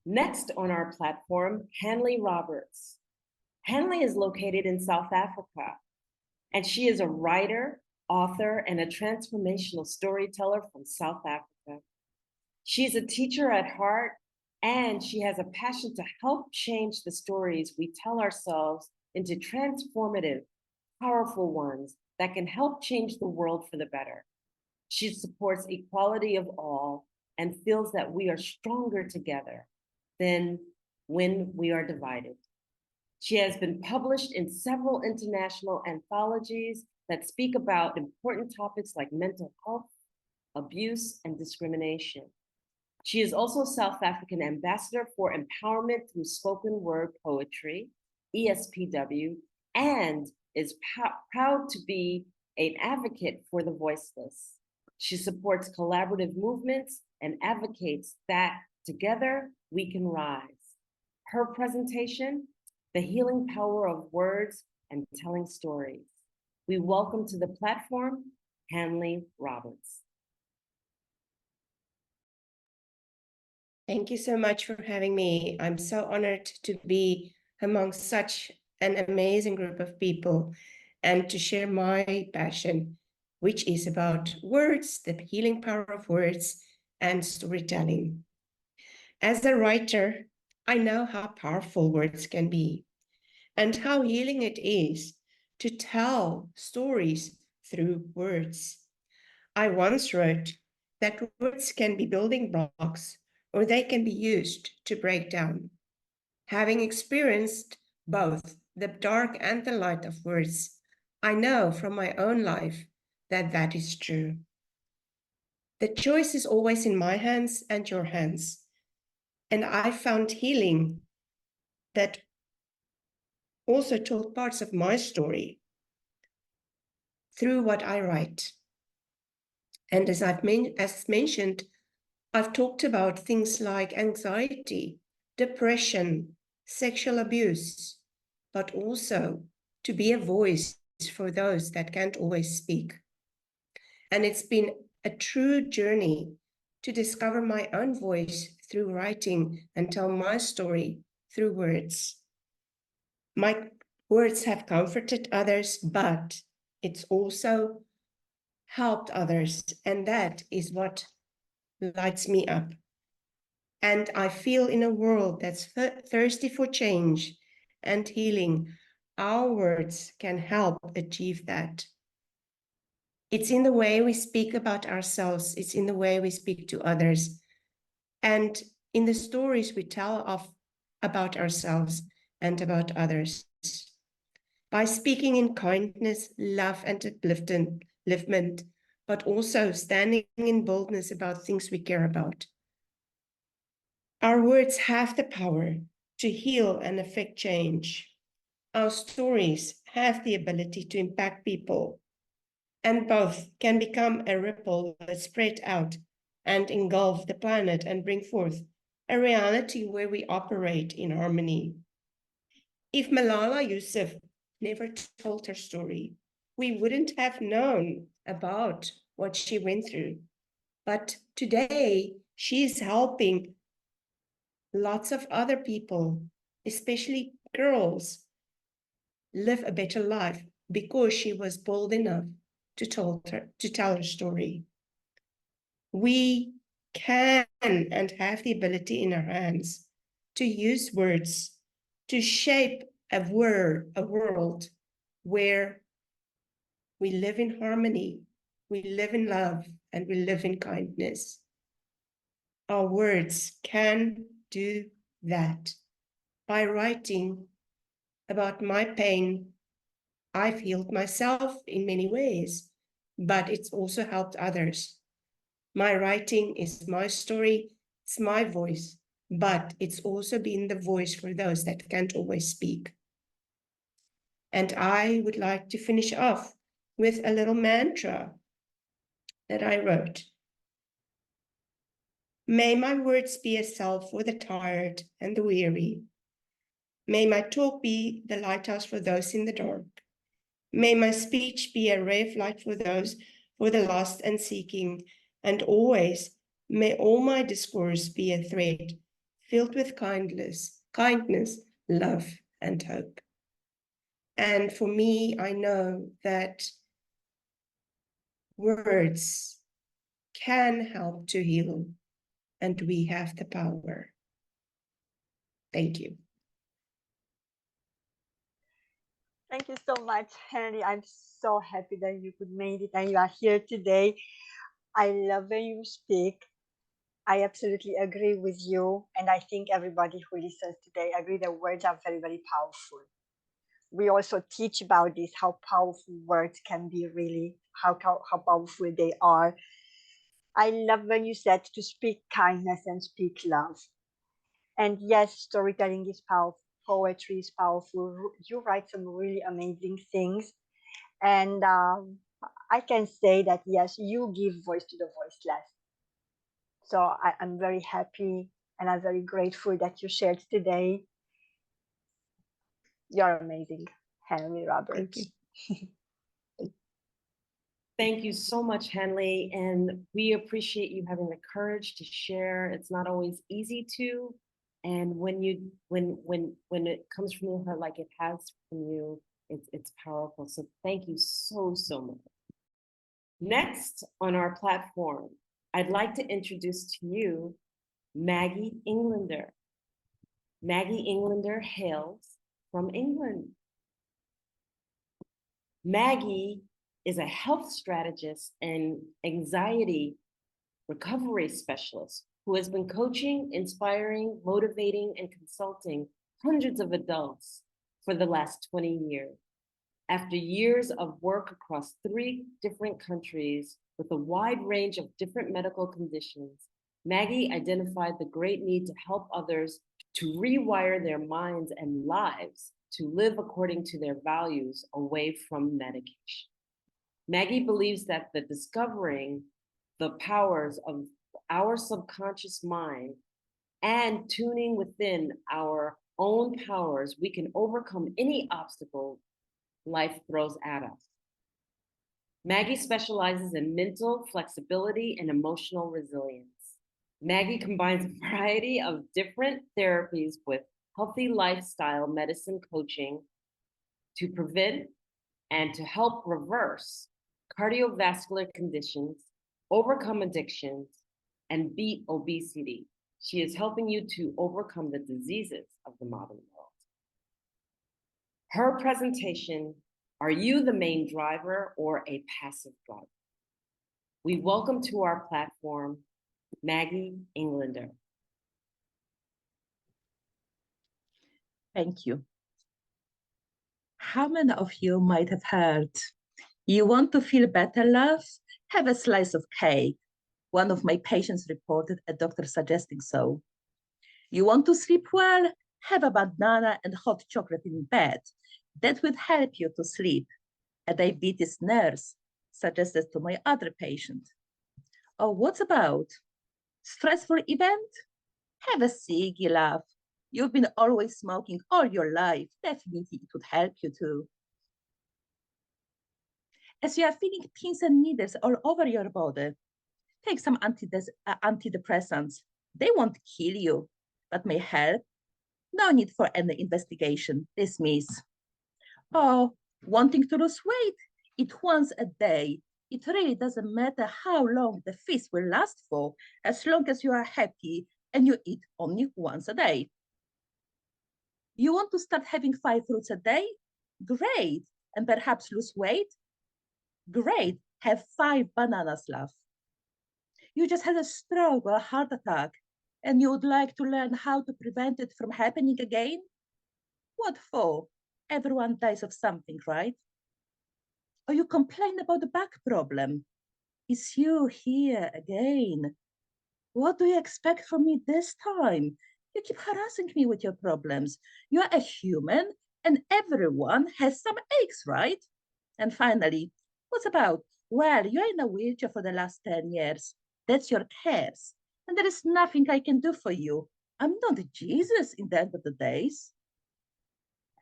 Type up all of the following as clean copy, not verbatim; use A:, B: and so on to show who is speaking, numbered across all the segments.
A: Next on our platform, Hanlie Robbertse. Hanlie is located in South Africa, and she is a writer, author, and a transformational storyteller from South Africa. She's a teacher at heart, and she has a passion to help change the stories we tell ourselves into transformative, powerful ones that can help change the world for the better. She supports equality of all and feels that we are stronger together than when we are divided. She has been published in several international anthologies that speak about important topics like mental health, abuse, and discrimination. She is also South African Ambassador for Empowerment through Spoken Word Poetry, ESPW, and is proud to be an advocate for the voiceless. She supports collaborative movements and advocates that together we can rise. Her presentation, The Healing Power of Words and Telling Stories. We welcome to the platform, Hanlie Robbertse.
B: Thank you so much for having me. I'm so honored to be among such an amazing group of people and to share my passion, which is about words, the healing power of words, and storytelling. As a writer, I know how powerful words can be and how healing it is to tell stories through words. I once wrote that words can be building blocks or they can be used to break down. Having experienced both the dark and the light of words, I know from my own life that that is true. The choice is always in my hands and your hands. And I found healing that also told parts of my story through what I write. And as mentioned, I've talked about things like anxiety, depression, sexual abuse, but also to be a voice for those that can't always speak. And it's been a true journey to discover my own voice through writing and tell my story through words. My words have comforted others, but it's also helped others, and that is what lights me up. And I feel in a world that's thirsty for change and healing, our words can help achieve that. It's in the way we speak about ourselves, it's in the way we speak to others, and in the stories we tell about ourselves and about others. By speaking in kindness, love, and upliftment, but also standing in boldness about things we care about. Our words have the power to heal and affect change. Our stories have the ability to impact people, and both can become a ripple that spread out and engulf the planet and bring forth a reality where we operate in harmony. If Malala Yousafzai never told her story, we wouldn't have known about what she went through. But today, she's helping lots of other people, especially girls, live a better life because she was bold enough to tell her story. We can and have the ability in our hands to use words to shape a world where we live in harmony, we live in love, and we live in kindness. Our words can do that. By writing about my pain, I've healed myself in many ways, but it's also helped others. My writing is my story, it's my voice, but it's also been the voice for those that can't always speak. And I would like to finish off with a little mantra that I wrote. May my words be a salve for the tired and the weary. May my talk be the lighthouse for those in the dark. May my speech be a ray of light for those for the lost and seeking, and always may all my discourse be a thread filled with kindness, love, and hope. And for me, I know that words can help to heal, and we have the power. Thank you.
C: Thank you so much, Henry. I'm so happy that you could make it and you are here today. I love when you speak. I absolutely agree with you. And I think everybody who listens today agree that words are very, very powerful. We also teach about this, how powerful words can be really, how powerful they are. I love when you said to speak kindness and speak love. And yes, storytelling is powerful. Poetry is powerful. You write some really amazing things. And I can say that, yes, you give voice to the voiceless. So I'm very happy and I'm very grateful that you shared today. You're amazing, Henry Robbertse.
B: Thank you.
A: Thank you so much, Hanlie, and we appreciate you having the courage to share. It's not always easy to, and when it comes from your heart like it has from you, it's powerful. So thank you so much. Next on our platform, I'd like to introduce to you Maggie Englander. Maggie Englander hails from England. Maggie is a health strategist and anxiety recovery specialist who has been coaching, inspiring, motivating, and consulting hundreds of adults for the last 20 years. After years of work across 3 different countries with a wide range of different medical conditions, Maggie identified the great need to help others to rewire their minds and lives to live according to their values away from medication. Maggie believes that the discovering the powers of our subconscious mind and tuning within our own powers, we can overcome any obstacle life throws at us. Maggie specializes in mental flexibility and emotional resilience. Maggie combines a variety of different therapies with healthy lifestyle medicine coaching to prevent and to help reverse cardiovascular conditions, overcome addictions, and beat obesity. She is helping you to overcome the diseases of the modern world. Her presentation, Are You the Main Driver or a Passive Driver? We welcome to our platform, Maggie Englander.
D: Thank you. How many of you might have heard, you want to feel better, love? Have a slice of cake. One of my patients reported a doctor suggesting so. You want to sleep well? Have a banana and hot chocolate in bed. That will help you to sleep. A diabetes nurse suggested to my other patient. Oh, what about stressful event? Have a ciggy, love. You've been always smoking all your life. Definitely it would help you too. As you are feeling pins and needles all over your body, take some antidepressants. They won't kill you, but may help. No need for any investigation. Dismiss. Oh, wanting to lose weight? Eat once a day. It really doesn't matter how long the feast will last for, as long as you are happy and you eat only once a day. You want to start having 5 fruits a day? Great. And perhaps lose weight? Great. Have 5 bananas, love. You just had a stroke or a heart attack, and you would like to learn how to prevent it from happening again? What for? Everyone dies of something, right? Or you complain about the back problem. It's you here again. What do you expect from me this time? You keep harassing me with your problems. You're a human and everyone has some aches, right? And finally, what's about? Well, you're in a wheelchair for the last 10 years. That's your curse. And there is nothing I can do for you. I'm not Jesus in the end of the days.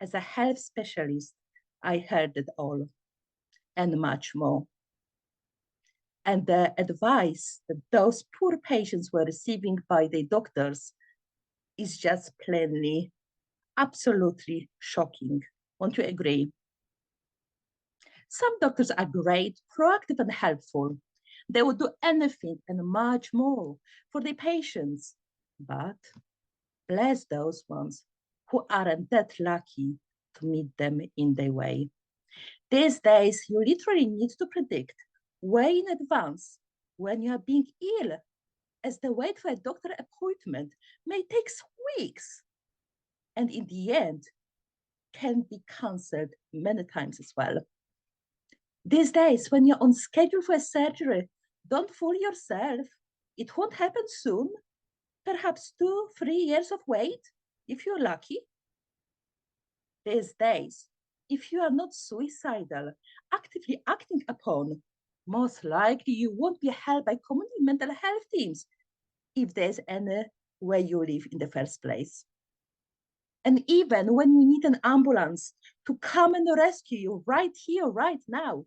D: As a health specialist, I heard it all and much more. And the advice that those poor patients were receiving by the doctors is just plainly, absolutely shocking. Won't you agree? Some doctors are great, proactive, and helpful. They would do anything and much more for their patients. But bless those ones who aren't that lucky to meet them in their way. These days, you literally need to predict way in advance when you are being ill, as the wait for a doctor appointment may take weeks, and in the end, can be cancelled many times as well. These days, when you're on schedule for a surgery, don't fool yourself. It won't happen soon. Perhaps 2-3 years of wait, if you're lucky. These days, if you are not suicidal, actively acting upon, most likely you won't be helped by community mental health teams, if there's any where you live in the first place. And even when you need an ambulance to come and rescue you right here, right now,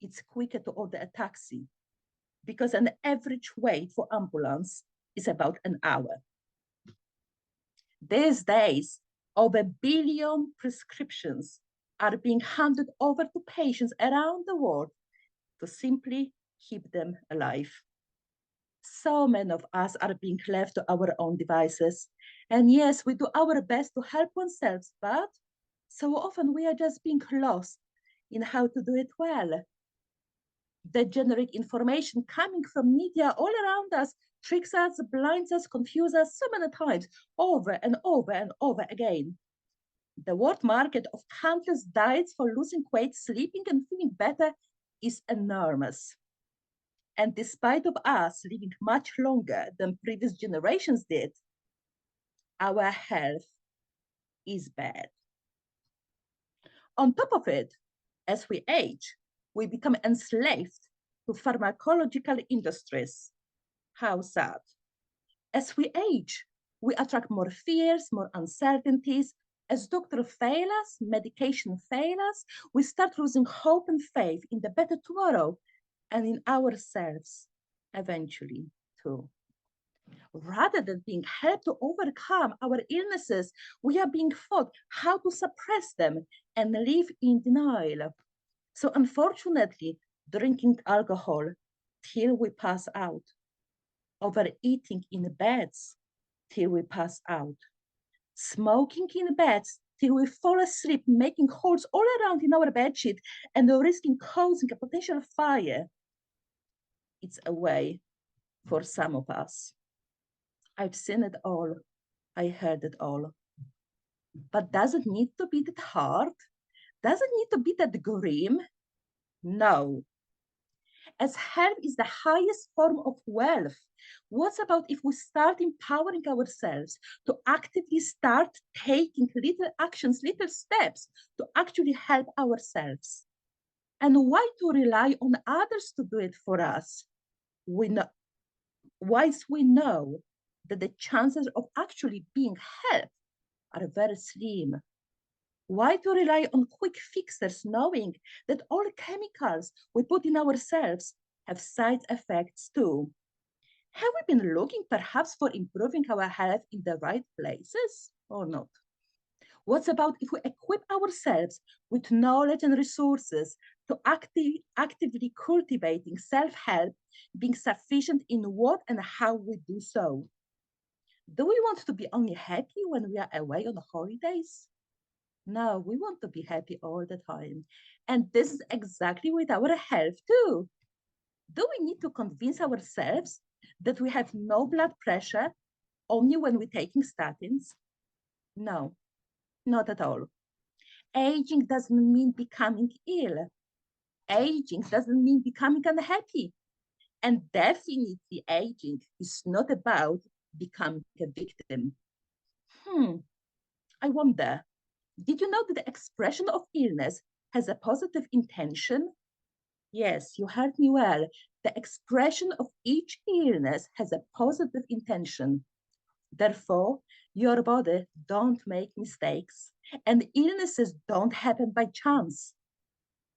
D: it's quicker to order a taxi because an average wait for ambulance is about an hour. These days, over 1 billion prescriptions are being handed over to patients around the world to simply keep them alive. So many of us are being left to our own devices. And yes, we do our best to help ourselves, but so often we are just being lost in how to do it well. The generic information coming from media all around us tricks us, blinds us, confuses us so many times, over and over and over again. The world market of countless diets for losing weight, sleeping, and feeling better is enormous. And despite of us living much longer than previous generations did, our health is bad. On top of it, as we age, we become enslaved to pharmacological industries. How sad. As we age, we attract more fears, more uncertainties. As doctors fail us, medication fail us, we start losing hope and faith in the better tomorrow and in ourselves eventually too. Rather than being helped to overcome our illnesses, we are being taught how to suppress them and live in denial. So unfortunately, drinking alcohol till we pass out, overeating in beds till we pass out, smoking in beds till we fall asleep, making holes all around in our bedsheet and risking causing a potential fire. It's a way for some of us. I've seen it all. I heard it all. But does it need to be that hard? Does it need to be that grim? No. As health is the highest form of wealth, what about if we start empowering ourselves to actively start taking little actions, little steps to actually help ourselves? And why to rely on others to do it for us? Once we know that the chances of actually being helped are very slim. Why to rely on quick fixes knowing that all chemicals we put in ourselves have side effects too? Have we been looking perhaps for improving our health in the right places or not? What about if we equip ourselves with knowledge and resources to actively cultivating self-help, being sufficient in what and how we do so? Do we want to be only happy when we are away on holidays? No, we want to be happy all the time. And this is exactly with our health too. Do we need to convince ourselves that we have no blood pressure only when we're taking statins? No, not at all. Aging doesn't mean becoming ill. Aging doesn't mean becoming unhappy. And definitely aging is not about becoming a victim. I wonder, did you know that the expression of illness has a positive intention? Yes, you heard me well. The expression of each illness has a positive intention. Therefore, your body don't make mistakes and illnesses don't happen by chance.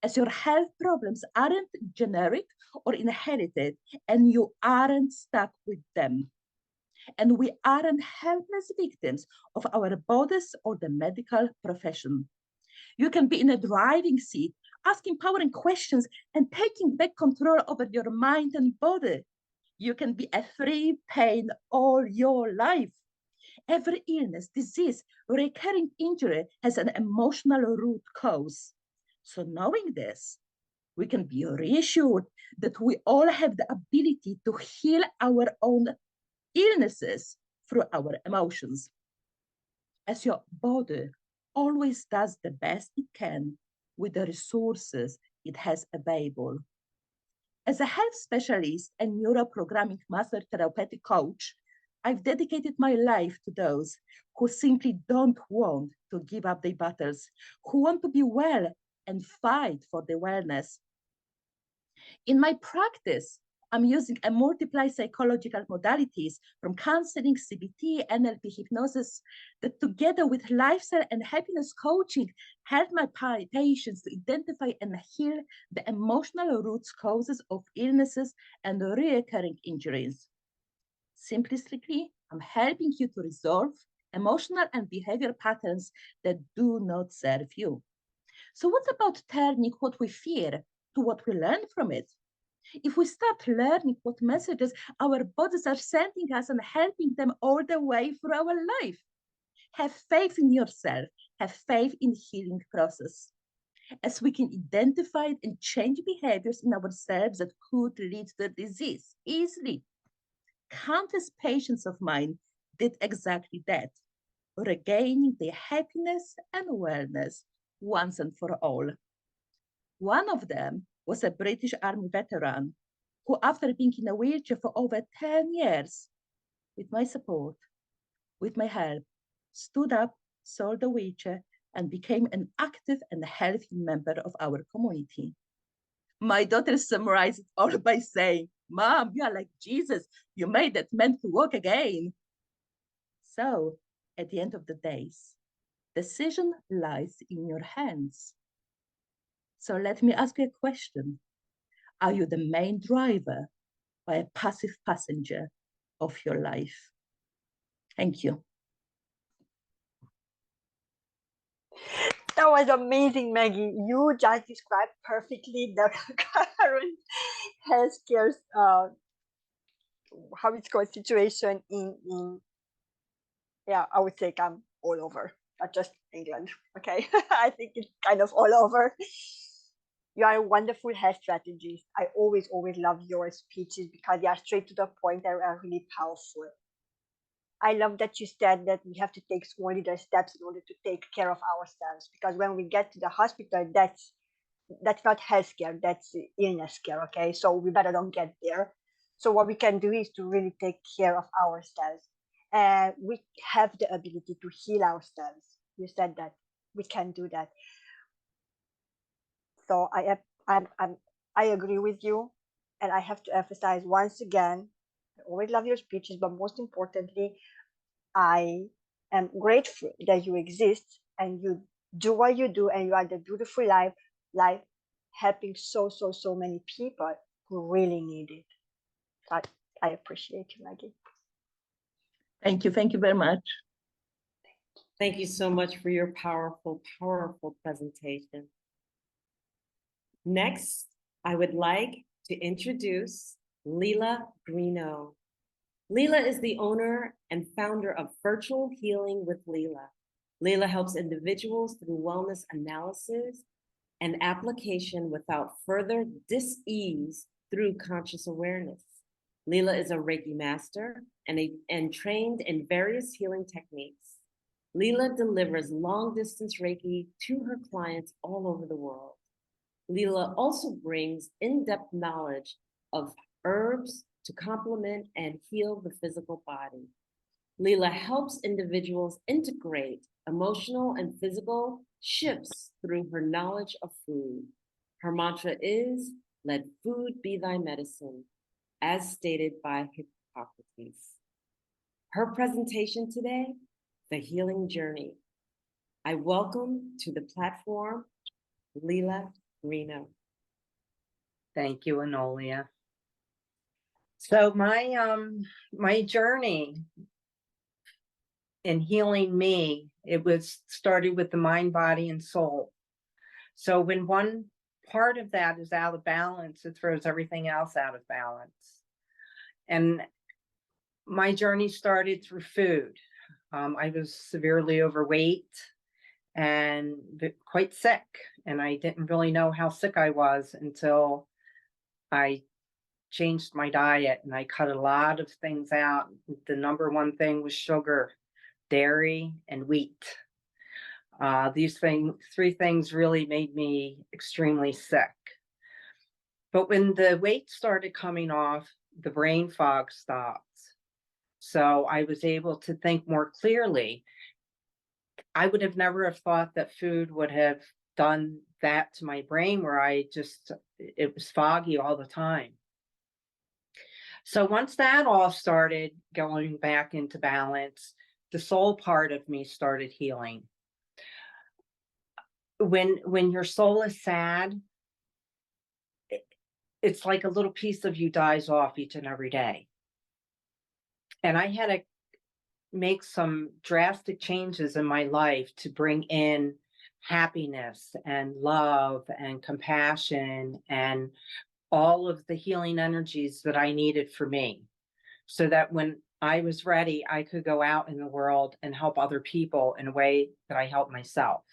D: As your health problems aren't generic or inherited and you aren't stuck with them. and we aren't helpless victims of our bodies or the medical profession. You can be in a driving seat, asking empowering questions and taking back control over your mind and body. You can be a free pain all your life. Every illness, disease, recurring injury has an emotional root cause. So knowing this, we can be reassured that we all have the ability to heal our own illnesses through our emotions. As your body always does the best it can with the resources it has available. As a health specialist and neuroprogramming master therapeutic coach, I've dedicated my life to those who simply don't want to give up their battles, who want to be well and fight for their wellness. In my practice, I'm using a multiply psychological modalities from counseling, CBT, NLP hypnosis that together with lifestyle and happiness coaching help my patients to identify and heal the emotional root causes of illnesses and recurring injuries. Simplistically, I'm helping you to resolve emotional and behavior patterns that do not serve you. So what about turning what we fear to what we learn from it? If we start learning what messages our bodies are sending us and helping them all the way through our life, have faith in yourself, have faith in the healing process. As we can identify and change behaviors in ourselves that could lead to disease easily. Countless patients of mine did exactly that, regaining their happiness and wellness once and for all. One of them was a British Army veteran who, after being in a wheelchair for over 10 years, with my support, with my help, stood up, sold the wheelchair, and became an active and healthy member of our community. My daughter summarized it all by saying, "Mom, you are like Jesus. You made that man to walk again." So, at the end of the days, decision lies in your hands. So let me ask you a question. Are you the main driver or a passive passenger of your life? Thank you.
C: That was amazing, Maggie. You just described perfectly the current healthcare, how it's called, situation in yeah, I would say I'm all over, not just England. Okay, I think it's kind of all over. You are a wonderful health strategist. I always love your speeches because they are straight to the point and are really powerful. I love that you said that we have to take small little steps in order to take care of ourselves, because when we get to the hospital, that's not healthcare, that's illness care. Okay, so we better don't get there. So what we can do is to really take care of ourselves, and we have the ability to heal ourselves. You said that we can do that. So I agree with you, and I have to emphasize once again, I always love your speeches, but most importantly, I am grateful that you exist and you do what you do, and you are the beautiful life helping so many people who really need it. So I appreciate you, Maggie.
D: Thank you very much.
A: Thank you so much for your powerful presentation. Next, I would like to introduce Lela Greenough. Lela is the owner and founder of Virtual Healing with Lela. Lela helps individuals through wellness analysis and application without further dis-ease through conscious awareness. Lela is a Reiki master and trained in various healing techniques. Lela delivers long-distance Reiki to her clients all over the world. Lela also brings in-depth knowledge of herbs to complement and heal the physical body. Lela helps individuals integrate emotional and physical shifts through her knowledge of food. Her mantra is, "Let food be thy medicine," as stated by Hippocrates. Her presentation today, The Healing Journey. I welcome to the platform, Lela Greenough.
E: Thank you, Enolia. So my journey in healing me, it was started with the mind, body, and soul. So when one part of that is out of balance, it throws everything else out of balance. And my journey started through food. I was severely overweight and quite sick, and I didn't really know how sick I was until I changed my diet and I cut a lot of things out. The number one thing was sugar, dairy, and wheat. These three things really made me extremely sick. But when the weight started coming off, the brain fog stopped. So I was able to think more clearly. I would have never have thought that food would have done that to my brain, where it was foggy all the time. So once that all started going back into balance, the soul part of me started healing. When your soul is sad, it's like a little piece of you dies off each and every day. And I had to make some drastic changes in my life to bring in happiness and love and compassion and all of the healing energies that I needed for me, so that when I was ready, I could go out in the world and help other people in a way that I help myself.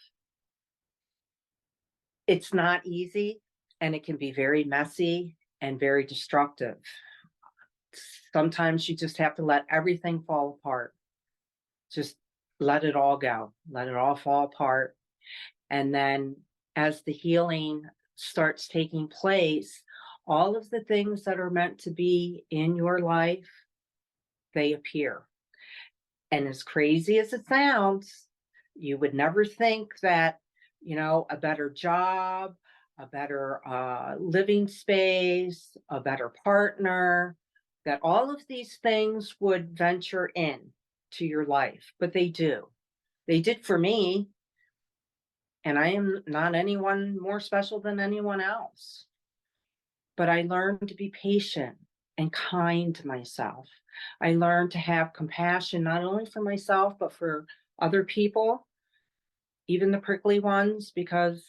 E: It's not easy, and it can be very messy and very destructive. Sometimes you just have to let everything fall apart. Just let it all go, let it all fall apart. And then as the healing starts taking place, all of the things that are meant to be in your life, they appear. And as crazy as it sounds, you would never think that, a better job, a better living space, a better partner, that all of these things would venture in to your life, but they do. They did for me, and I am not anyone more special than anyone else. But I learned to be patient and kind to myself. I learned to have compassion, not only for myself, but for other people, even the prickly ones, because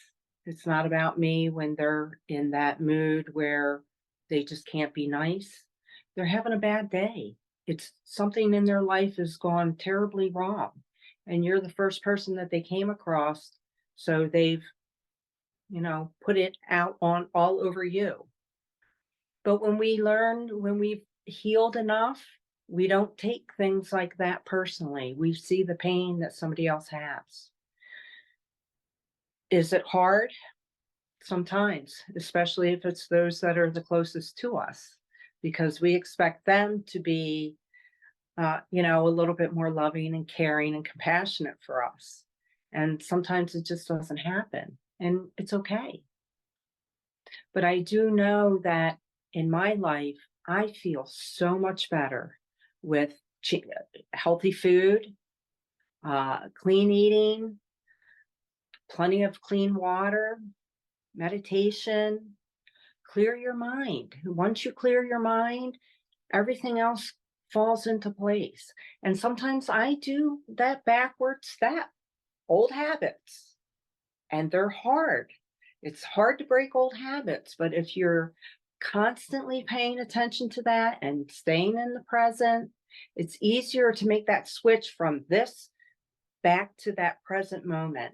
E: it's not about me when they're in that mood where they just can't be nice. They're having a bad day. It's something in their life has gone terribly wrong. And you're the first person that they came across. So they've, put it out on all over you. But when we've healed enough, we don't take things like that personally. We see the pain that somebody else has. Is it hard? Sometimes, especially if it's those that are the closest to us, because we expect them to be, a little bit more loving and caring and compassionate for us. And sometimes it just doesn't happen, and it's okay. But I do know that in my life, I feel so much better with healthy food, clean eating, plenty of clean water, meditation, clear your mind. Once you clear your mind, everything else falls into place. And sometimes I do that backward step, old habits, and they're hard. It's hard to break old habits, but if you're constantly paying attention to that and staying in the present, it's easier to make that switch from this back to that present moment.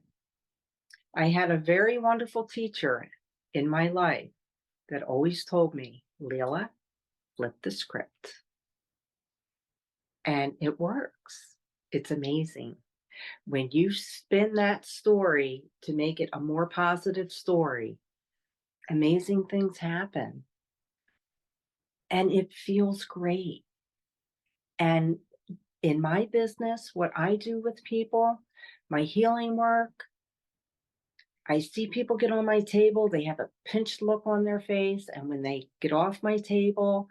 E: I had a very wonderful teacher in my life that always told me, Lela, flip the script. And it works. It's amazing. When you spin that story to make it a more positive story, amazing things happen. And it feels great. And in my business, what I do with people, my healing work, I see people get on my table, they have a pinched look on their face, and when they get off my table,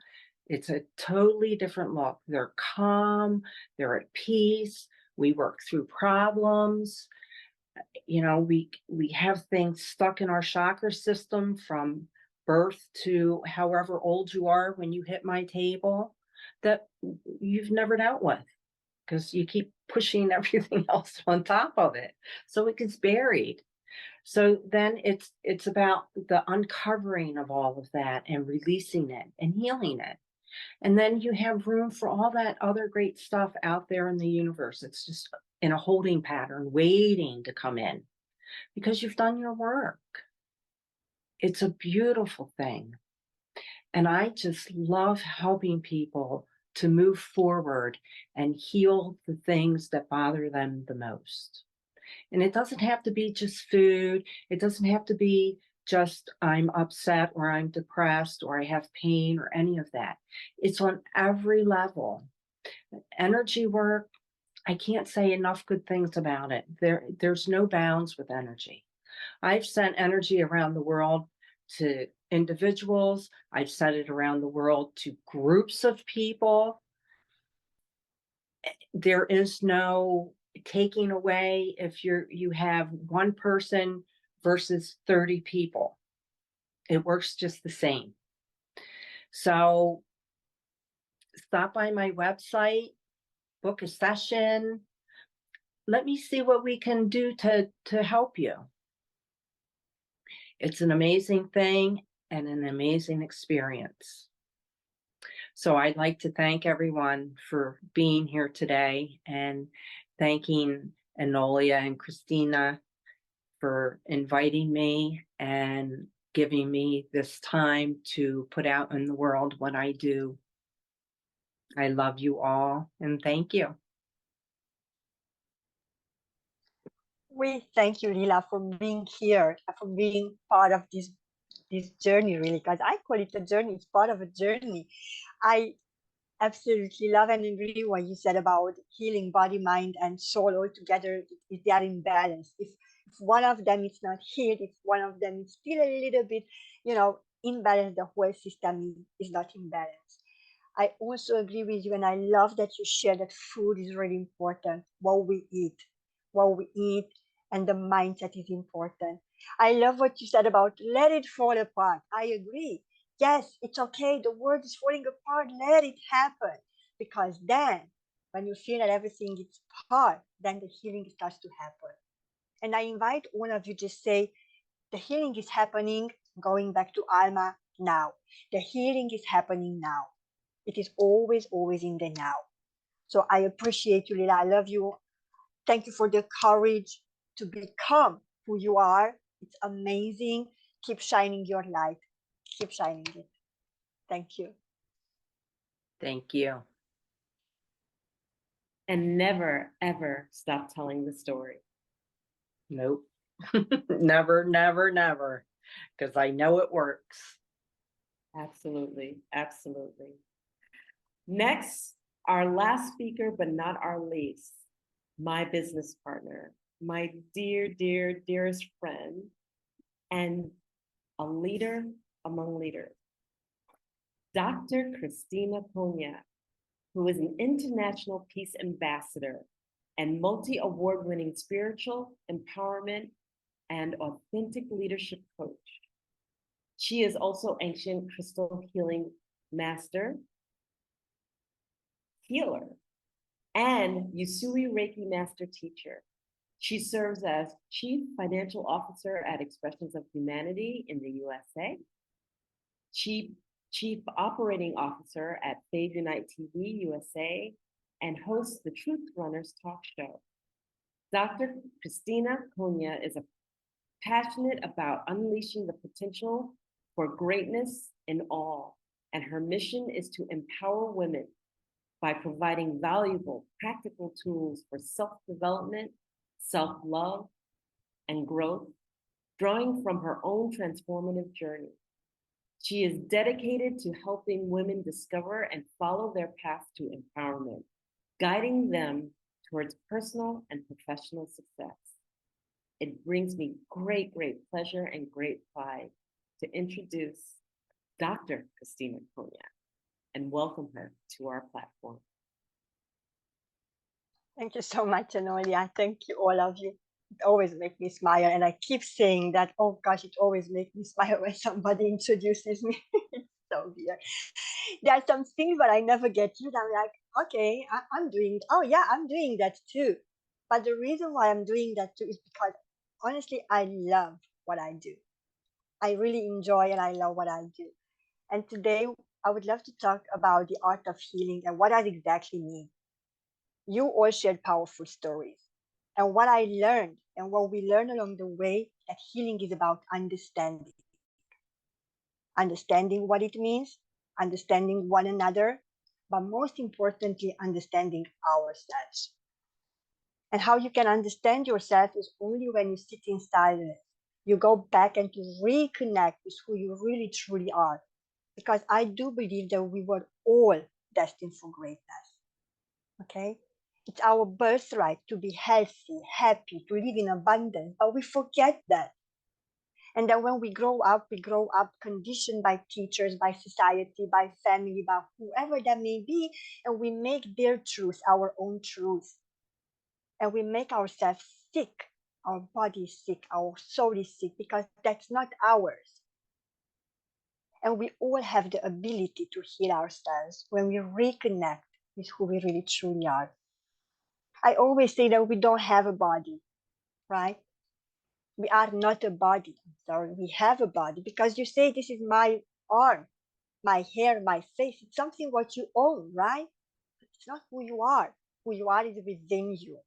E: it's a totally different look. They're calm, they're at peace, we work through problems. We have things stuck in our chakra system from birth to however old you are when you hit my table that you've never dealt with, because you keep pushing everything else on top of it, so it gets buried. So then it's about the uncovering of all of that and releasing it and healing it. And then you have room for all that other great stuff out there in the universe. It's just in a holding pattern, waiting to come in because you've done your work. It's a beautiful thing. And I just love helping people to move forward and heal the things that bother them the most. And it doesn't have to be just food. It doesn't have to be just I'm upset or I'm depressed or I have pain or any of that. It's on every level. Energy work, I can't say enough good things about it. There's no bounds with energy. I've sent energy around the world to individuals. I've sent it around the world to groups of people. There is no taking away if you have one person versus 30 people. It works just the same. So stop by my website, book a session. Let me see what we can do to help you. It's an amazing thing and an amazing experience. So I'd like to thank everyone for being here today, and thanking Enolia and Krisztina for inviting me and giving me this time to put out in the world what I do. I love you all and thank you.
C: We thank you, Lela, for being here, for being part of this journey, really, because I call it a journey. It's part of a journey. I absolutely love and agree what you said about healing body, mind, and soul all together. If they are in balance, if one of them is not healed, if one of them is still a little bit, imbalance, the whole system is not in balance. I also agree with you, and I love that you share that food is really important. What we eat, and the mindset is important. I love what you said about let it fall apart. I agree. Yes, it's okay. The world is falling apart. Let it happen. Because then, when you feel that everything is apart, then the healing starts to happen. And I invite all of you to say, the healing is happening, going back to Alma, now. The healing is happening now. It is always, always in the now. So I appreciate you, Lela. I love you. Thank you for the courage to become who you are. It's amazing. Keep shining your light. Keep shining it. Thank you.
E: Thank you.
A: And never, ever stop telling the story.
E: Nope. Never, never, never. Because I know it works.
A: Absolutely. Absolutely. Next, our last speaker, but not our least, my business partner, my dear, dear, dearest friend, and a leader among leaders, Dr. Krisztina Konya, who is an international peace ambassador and multi-award-winning spiritual empowerment and authentic leadership coach. She is also ancient crystal healing master, healer, and Usui Reiki master teacher. She serves as Chief Financial Officer at Expressions of Humanity in the USA, Chief Operating Officer at Fave Unite TV USA, and hosts the Truth Runners talk show. Dr. Krisztina Konya is passionate about unleashing the potential for greatness in all, and her mission is to empower women by providing valuable, practical tools for self-development, self-love, and growth, drawing from her own transformative journey. She is dedicated to helping women discover and follow their path to empowerment, guiding them towards personal and professional success. It brings me great, great pleasure and great pride to introduce Dr. Krisztina Konya and welcome her to our platform.
C: Thank you so much, Enolia. Thank you, all of you. always make me smile. And I keep saying that, oh gosh, it always makes me smile when somebody introduces me. It's so weird. There are some things that I never get used. I'm like, okay, I'm doing, oh yeah, I'm doing that too. But the reason why I'm doing that too is because honestly, I love what I do. I really enjoy and I love what I do. And today I would love to talk about the art of healing and what does exactly mean. You all shared powerful stories. And what I learned and what we learned along the way, that healing is about understanding. Understanding what it means, understanding one another, but most importantly, understanding ourselves. And how you can understand yourself is only when you sit in silence. You go back and to reconnect with who you really truly are. Because I do believe that we were all destined for greatness. Okay? It's our birthright to be healthy, happy, to live in abundance, but we forget that. And then when we grow up conditioned by teachers, by society, by family, by whoever that may be, and we make their truth our own truth. And we make ourselves sick. Our body is sick, our soul is sick, because that's not ours. And we all have the ability to heal ourselves when we reconnect with who we really truly are. I always say that we don't have a body, right? We are not a body. I'm sorry, we have a body, because you say, this is my arm, my hair, my face. It's something what you own, right? It's not who you are. Who you are is within you.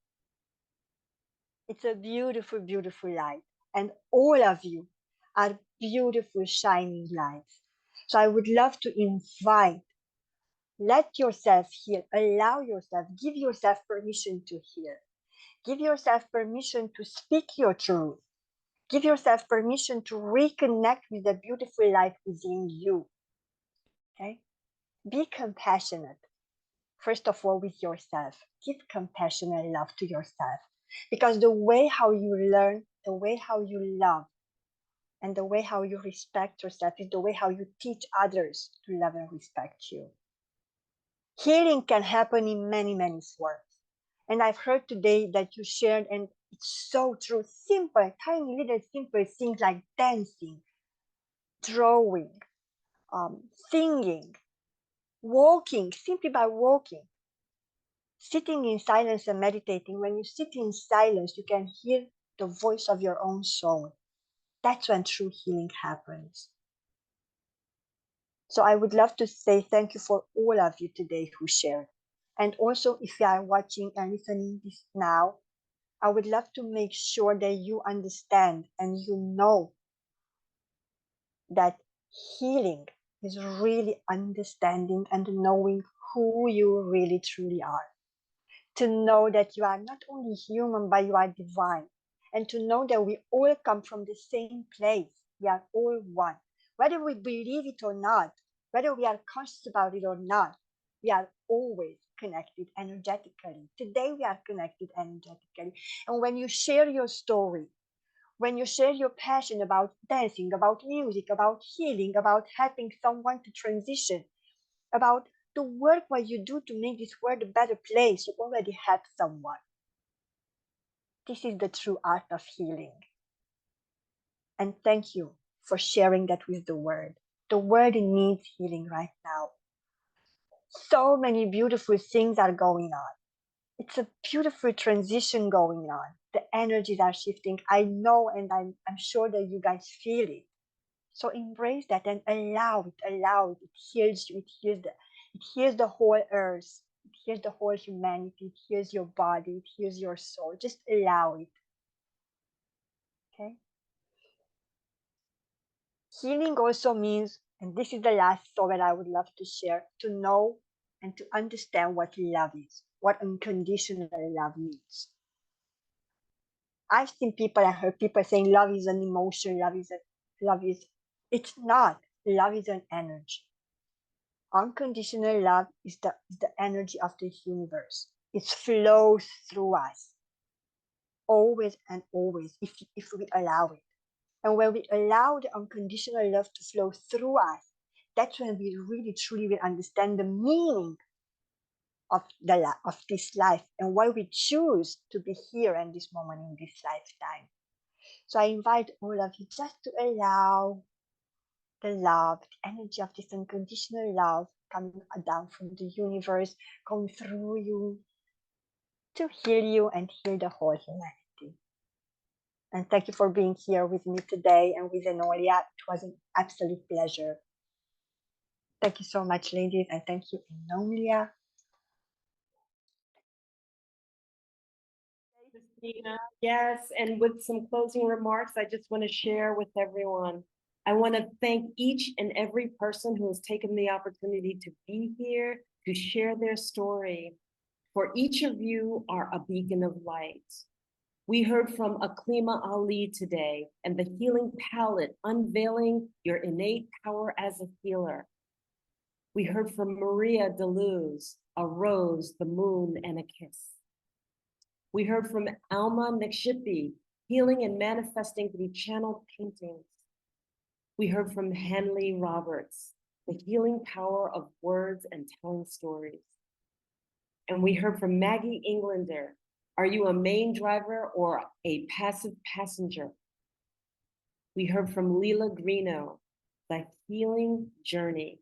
C: It's a beautiful, beautiful light. And all of you are beautiful, shining lights. So I would love to invite, let yourself heal, allow yourself, give yourself permission to heal. Give yourself permission to speak your truth. Give yourself permission to reconnect with the beautiful light within you. Okay? Be compassionate. First of all, with yourself. Give compassion and love to yourself. Because the way how you learn, the way how you love, and the way how you respect yourself is the way how you teach others to love and respect you. Healing can happen in many, many forms. And I've heard today that you shared, and it's so true, simple, tiny little simple things like dancing, drawing, singing, walking, simply by walking, sitting in silence and meditating. When you sit in silence, you can hear the voice of your own soul. That's when true healing happens. So I would love to say thank you for all of you today who shared. And also, if you are watching and listening this now, I would love to make sure that you understand and you know that healing is really understanding and knowing who you really truly are. To know that you are not only human, but you are divine. And to know that we all come from the same place. We are all one. Whether we believe it or not, whether we are conscious about it or not, we are always connected energetically. Today we are connected energetically. And when you share your story, when you share your passion about dancing, about music, about healing, about helping someone to transition, about the work what you do to make this world a better place, you already help someone. This is the true art of healing. And thank you for sharing that with the world. The world needs healing right now. So many beautiful things are going on. It's a beautiful transition going on. The energies are shifting. I know, and I'm sure that you guys feel it. So embrace that and allow it, allow it. It heals you, it heals the whole earth. It heals the whole humanity. It heals your body. It heals your soul. Just allow it. Okay? Healing also means, and this is the last story I would love to share, to know and to understand what love is, what unconditional love means. I've seen people, I heard people saying love is an emotion, it's not. Love is an energy. Unconditional love is the energy of the universe. It flows through us, always and always, if we allow it. And when we allow the unconditional love to flow through us, that's when we really truly will understand the meaning of of this life and why we choose to be here in this moment in this lifetime. So I invite all of you just to allow the love, the energy of this unconditional love coming down from the universe, going through you to heal you and heal the whole humanity. And thank you for being here with me today and with Enolia. It was an absolute pleasure. Thank you so much, ladies, and thank you, Enolia.
A: Krisztina, yes, and with some closing remarks, I just want to share with everyone. I want to thank each and every person who has taken the opportunity to be here, to share their story. For each of you are a beacon of light. We heard from Aklima Ali today and the healing palette, unveiling your innate power as a healer. We heard from Maria Deleuze, a rose, the moon, and a kiss. We heard from Alma Nikshipi, healing and manifesting through channeled paintings. We heard from Hanlie Robbertse, the healing power of words and telling stories. And we heard from Maggie Englander, are you a main driver or a passive passenger? We heard from Lela Greenough, the healing journey.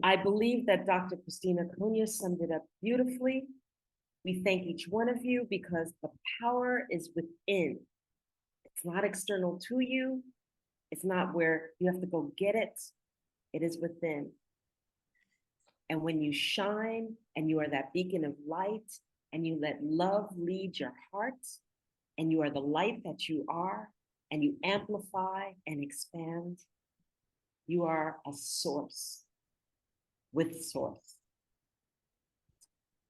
A: I believe that Dr. Krisztina Konya summed it up beautifully. We thank each one of you because the power is within. It's not external to you. It's not where you have to go get it. It is within. And when you shine and you are that beacon of light and you let love lead your heart and you are the light that you are and you amplify and expand, you are a source with source.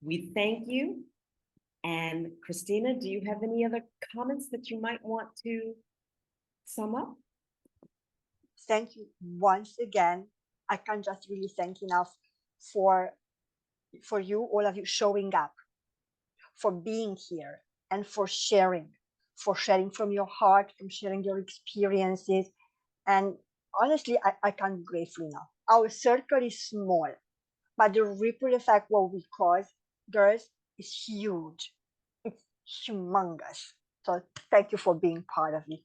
A: We thank you. And Krisztina, do you have any other comments that you might want to sum up?
C: Thank you once again. I can't just really thank enough for you, all of you showing up, for being here, and for sharing from your heart, from sharing your experiences. And honestly, I can't be grateful enough. Our circle is small, but the ripple effect what we cause, girls, is huge. It's humongous. So thank you for being part of it.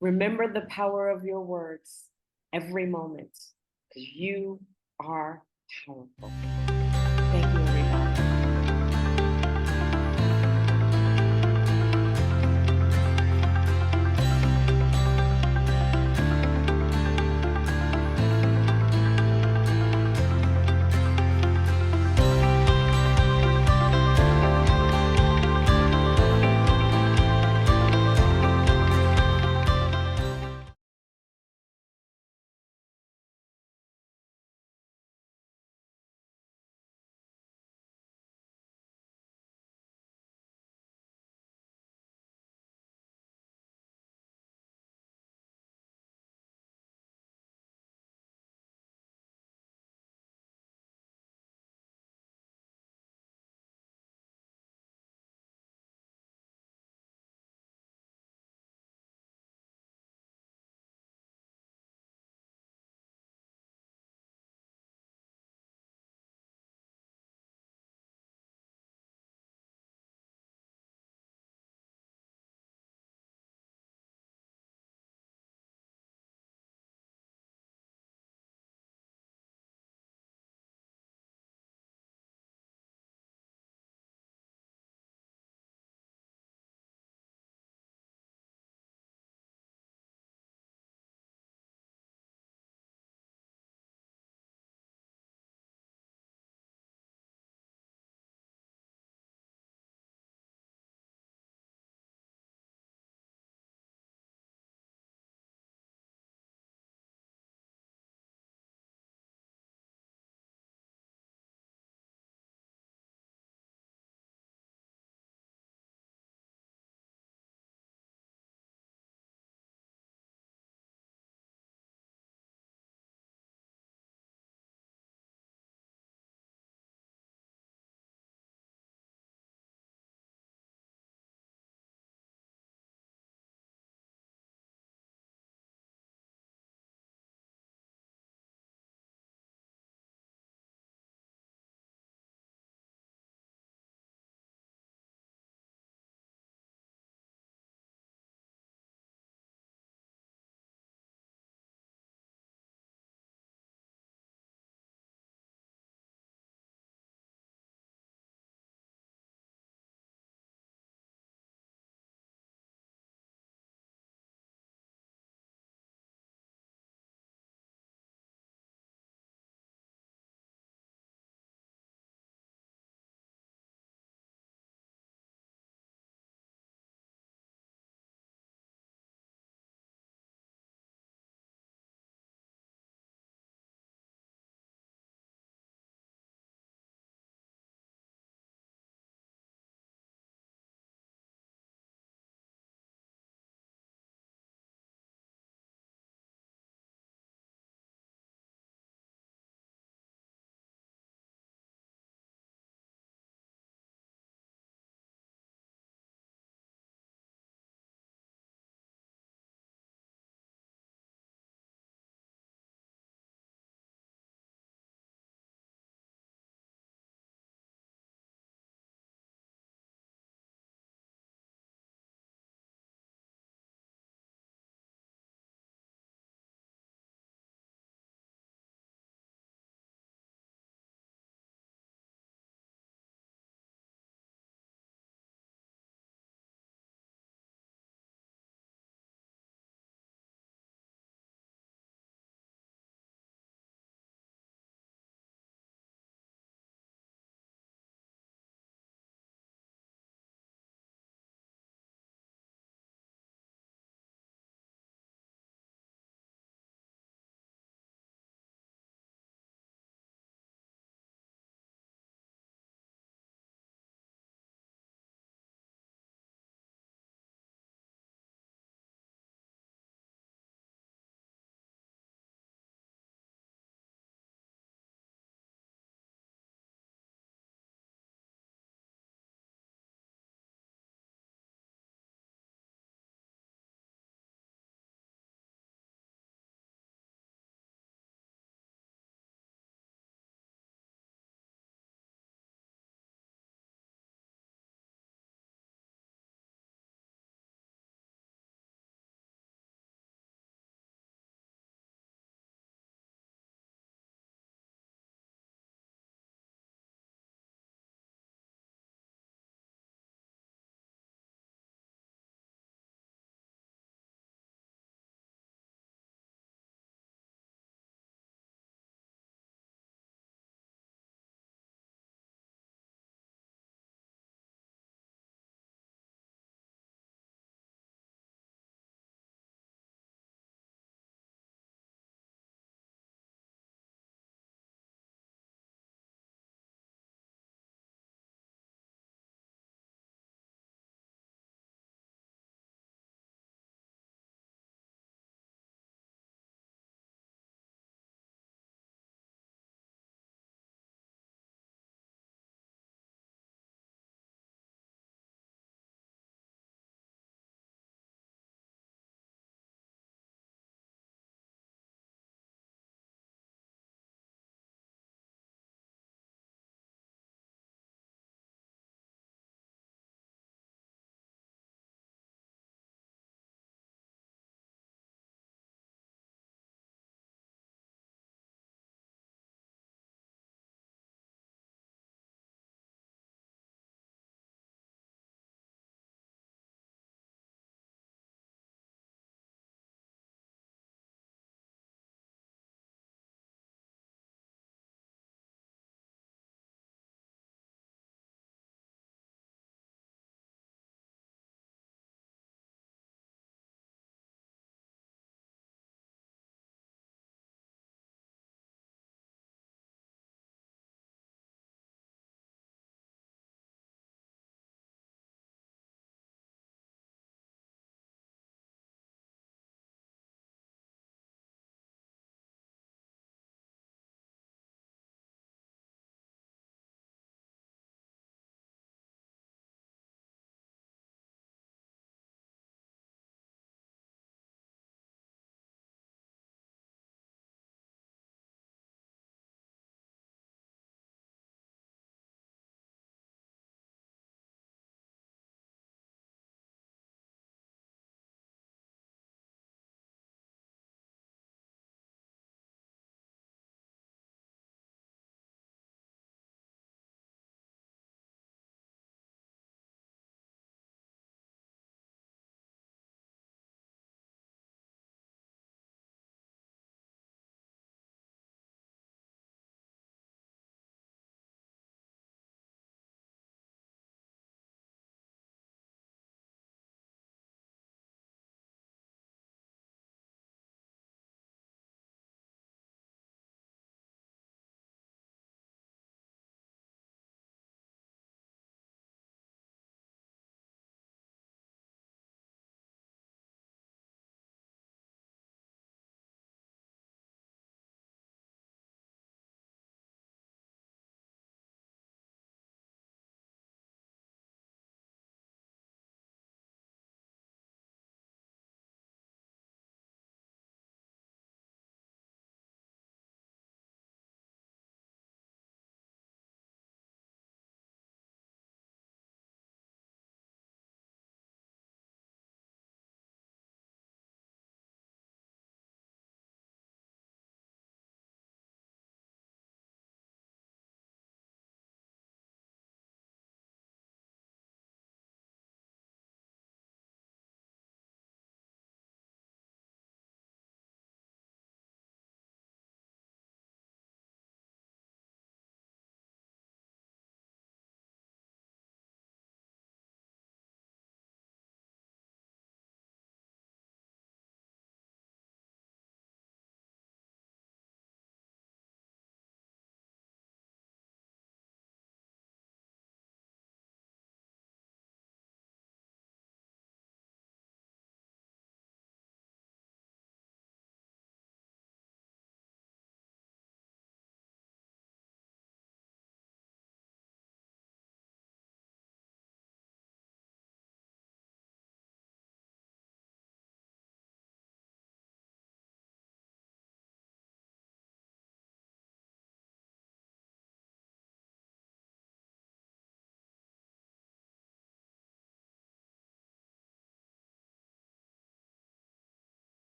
A: Remember the power of your words every moment. You are powerful.